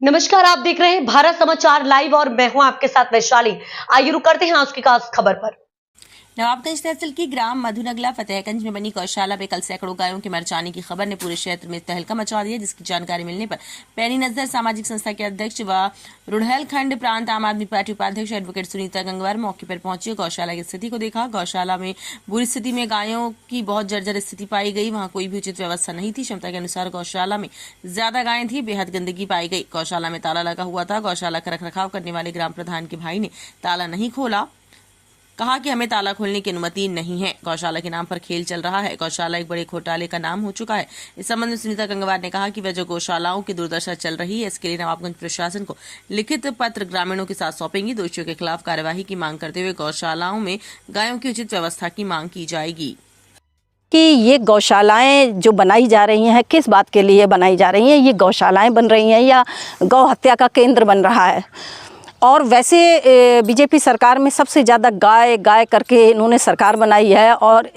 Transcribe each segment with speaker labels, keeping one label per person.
Speaker 1: नमस्कार, आप देख रहे हैं भारत समाचार लाइव और मैं हूं आपके साथ वैशाली। आइए रुक करते हैं आज की खास खबर पर।
Speaker 2: नवाबगंज तहसील की ग्राम मधुनगला फतेहगंज में बनी गौशाला में कल सैकड़ों गायों के मर जाने की खबर ने पूरे क्षेत्र में तहलका मचा दिया, जिसकी जानकारी मिलने पर पैनी नजर सामाजिक संस्था के अध्यक्ष व रुढ़ेलखंड प्रांत आम आदमी पार्टी उपाध्यक्ष एडवोकेट सुनीता गंगवार मौके पर पहुंची। गौशाला की स्थिति को देखा। गौशाला में बुरी स्थिति में गायों की बहुत जर्जर स्थिति पाई गई। वहां कोई भी उचित व्यवस्था नहीं थी। क्षमता के अनुसार गौशाला में ज्यादा गायें थी। बेहद गंदगी पाई गई। गौशाला में ताला लगा हुआ था। गौशाला का रखरखाव करने वाले ग्राम प्रधान के भाई ने ताला नहीं खोला। कहा कि हमें ताला खोलने की अनुमति नहीं है। गौशाला के नाम पर खेल चल रहा है। गौशाला एक बड़े घोटाले का नाम हो चुका है। इस संबंध में सुनीता गंगवार ने कहा कि वह जो गौशालाओं की दुर्दशा चल रही है, इसके लिए नवाबगंज प्रशासन को लिखित पत्र ग्रामीणों के साथ सौंपेंगी। दोषियों के खिलाफ कार्यवाही की मांग करते हुए गौशालाओं में गायों की उचित व्यवस्था की मांग की जाएगी।
Speaker 3: कि ये गौशालाएं जो बनाई जा रही हैं, किस बात के लिए बनाई जा रही हैं? ये गौशालाएं बन रही हैं या गौ हत्या का केंद्र बन रहा है? और वैसे बीजेपी सरकार में सबसे ज़्यादा गाय करके इन्होंने सरकार बनाई है और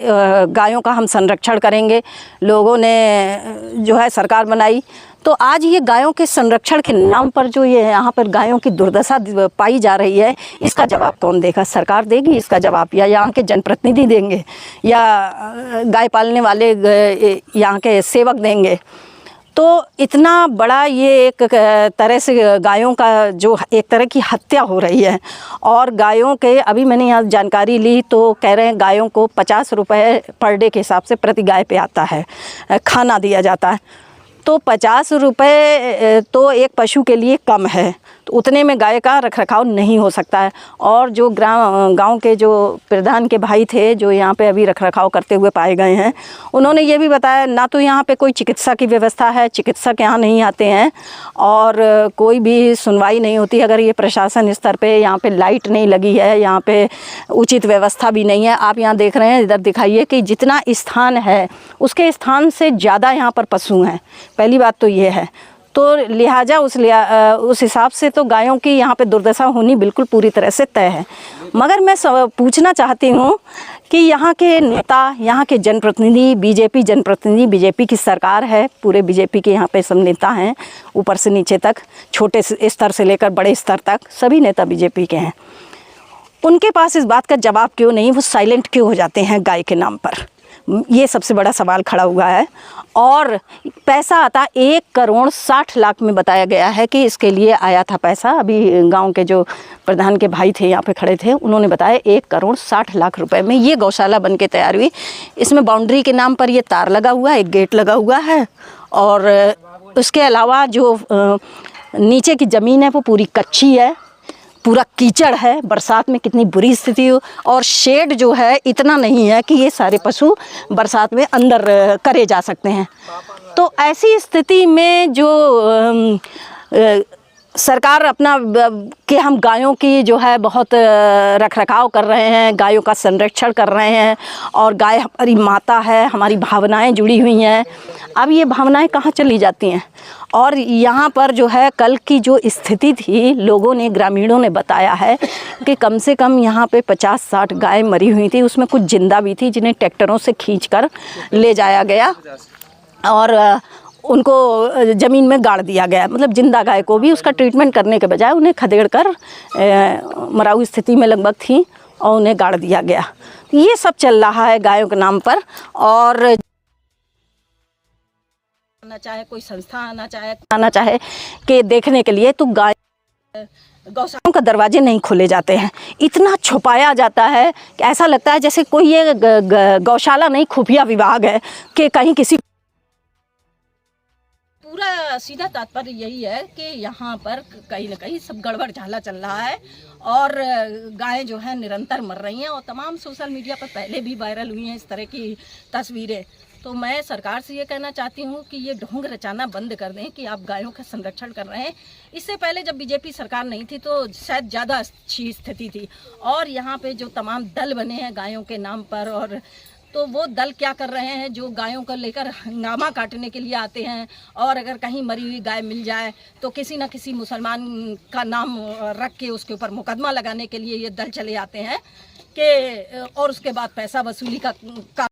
Speaker 3: गायों का हम संरक्षण करेंगे लोगों ने जो है सरकार बनाई। तो आज ये गायों के संरक्षण के नाम पर जो ये यहाँ पर गायों की दुर्दशा पाई जा रही है, इसका जवाब कौन देगा? सरकार देगी इसका जवाब, या यहाँ के जनप्रतिनिधि देंगे, या गाय पालने वाले यहाँ के सेवक देंगे? तो इतना बड़ा ये एक तरह से गायों का जो एक तरह की हत्या हो रही है। और गायों के अभी मैंने यहाँ जानकारी ली तो कह रहे हैं गायों को 50 रुपये पर डे के हिसाब से प्रति गाय पे आता है, खाना दिया जाता है। तो 50 रुपये तो एक पशु के लिए कम है, तो उतने में गाय का रखरखाव नहीं हो सकता है। और जो गांव के जो प्रधान के भाई थे जो यहाँ पे अभी रखरखाव करते हुए पाए गए हैं, उन्होंने ये भी बताया ना तो यहाँ पे कोई चिकित्सा की व्यवस्था है, चिकित्सक यहाँ नहीं आते हैं और कोई भी सुनवाई नहीं होती। अगर ये प्रशासन स्तर पे यहाँ पे लाइट नहीं लगी है, यहाँ पे उचित व्यवस्था भी नहीं है। आप यहाँ देख रहे हैं, इधर दिखाइए कि जितना स्थान है उसके स्थान से ज़्यादा यहाँ पर पशु हैं। पहली बात तो ये है। तो लिहाजा उस हिसाब से तो गायों की यहाँ पे दुर्दशा होनी बिल्कुल पूरी तरह से तय है। मगर मैं पूछना चाहती हूँ कि यहाँ के नेता, यहाँ के जनप्रतिनिधि, बीजेपी जनप्रतिनिधि, बीजेपी की सरकार है, पूरे बीजेपी के यहाँ पे सब नेता हैं, ऊपर से नीचे तक, छोटे स्तर से लेकर बड़े स्तर तक सभी नेता बीजेपी के हैं। उनके पास इस बात का जवाब क्यों नहीं? वो साइलेंट क्यों हो जाते हैं गाय के नाम पर? ये सबसे बड़ा सवाल खड़ा हुआ है। और पैसा आता 1,60,00,000 में बताया गया है कि इसके लिए आया था पैसा। अभी गांव के जो प्रधान के भाई थे यहाँ पे खड़े थे, उन्होंने बताया 1,60,00,000 रुपए में ये गौशाला बन के तैयार हुई। इसमें बाउंड्री के नाम पर ये तार लगा हुआ है, एक गेट लगा हुआ है और उसके अलावा जो नीचे की ज़मीन है वो पूरी कच्ची है, पूरा कीचड़ है, बरसात में कितनी बुरी स्थिति हो। और शेड जो है इतना नहीं है कि ये सारे पशु बरसात में अंदर करे जा सकते हैं। तो ऐसी स्थिति में जो सरकार अपना कि हम गायों की जो है बहुत रखरखाव कर रहे हैं, गायों का संरक्षण कर रहे हैं और गाय हमारी माता है, हमारी भावनाएं जुड़ी हुई हैं। अब ये भावनाएं कहाँ चली जाती हैं? और यहाँ पर जो है कल की जो स्थिति थी, लोगों ने, ग्रामीणों ने बताया है कि कम से कम यहाँ पे 50-60 गाय मरी हुई थी। उसमें कुछ जिंदा भी थी जिन्हें ट्रैक्टरों से खींचकर ले जाया गया और उनको ज़मीन में गाड़ दिया गया। मतलब जिंदा गाय को भी उसका ट्रीटमेंट करने के बजाय उन्हें खदेड़ कर मराऊ स्थिति में लगभग थी और उन्हें गाड़ दिया गया। ये सब चल रहा है गायों के नाम पर। और आना चाहे कोई संस्था आना चाहे कि देखने के लिए, तो गाय गौशालाओं का दरवाजे नहीं खोले जाते हैं। इतना छुपाया जाता है कि ऐसा लगता है जैसे कोई ये गौशाला नहीं, खुफिया विभाग है कि कहीं किसी। पूरा सीधा तात्पर्य यही है कि यहाँ पर कहीं ना कहीं सब गड़बड़ झाला चल रहा है और गायें जो है निरंतर मर रही हैं और तमाम सोशल मीडिया पर पहले भी वायरल हुई हैं इस तरह की तस्वीरें। तो मैं सरकार से ये कहना चाहती हूँ कि ये ढोंग रचाना बंद कर दें कि आप गायों का संरक्षण कर रहे हैं। इससे पहले जब बीजेपी सरकार नहीं थी तो शायद ज़्यादा अच्छी स्थिति थी। और यहाँ पे जो तमाम दल बने हैं गायों के नाम पर, और तो वो दल क्या कर रहे हैं, जो गायों को लेकर हंगामा काटने के लिए आते हैं और अगर कहीं मरी हुई गाय मिल जाए तो किसी न किसी मुसलमान का नाम रख के उसके ऊपर मुकदमा लगाने के लिए ये दल चले आते हैं कि और उसके बाद पैसा वसूली का